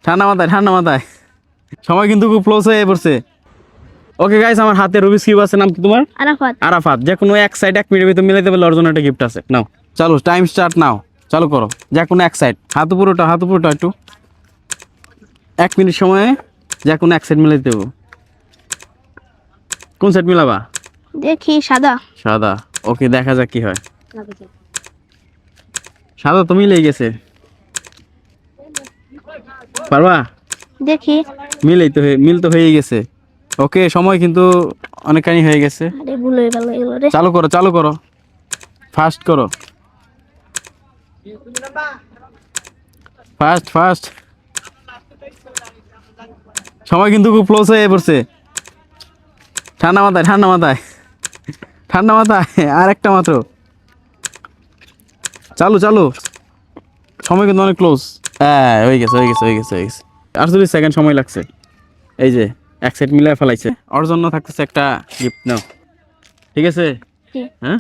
ঠান্ডা মাথায় সময় কিন্তু খুব ক্লোজ হয়ে পড়ছে। ওকে গাইস, আমার হাতে রুবিক্স কিউব আছে। নাম কি তোমার? আরাফাত। আরাফাত। যে কোনো এক সাইড 1 মিনিটের ভিতরে মিলাইতে পারলে ওর জন্য একটা গিফট আছে। নাও চলো, টাইম স্টার্ট নাও, চালু করো। যে কোনো এক সাইড, হাত পুরোটা একটু 1 মিনিট সময়ে যে কোনো এক সাইড মিলাইতে দেবো। কোন সাইড মিলাবা? দেখি সাদা। সাদা। ওকে, দেখা যাক কি হয়। সাদা তো মিলেই গেছে, পারবা? দেখি। মিল তো হয়েই গেছে। ওকে, সময় কিন্তু অনেকখানি হয়ে গেছে। আরে ভুল হয়ে গেল এগুলো রে। চালু করো ফাস্ট করো, ফাস্ট। সময় কিন্তু খুব ক্লোজ হয়ে পড়ছে। ঠান্ডা মাথায় আর একটা মাত্র। চালু। সময় কিন্তু অনেক ক্লোজ। হ্যাঁ, হয়ে গেছে। 48 সেকেন্ড সময় লাগছে। এই যে এক সেট মিলাই ফেলাইছে। ওর জন্য থাকতেছে একটা গিফট। নাও, ঠিক আছে? হ্যাঁ।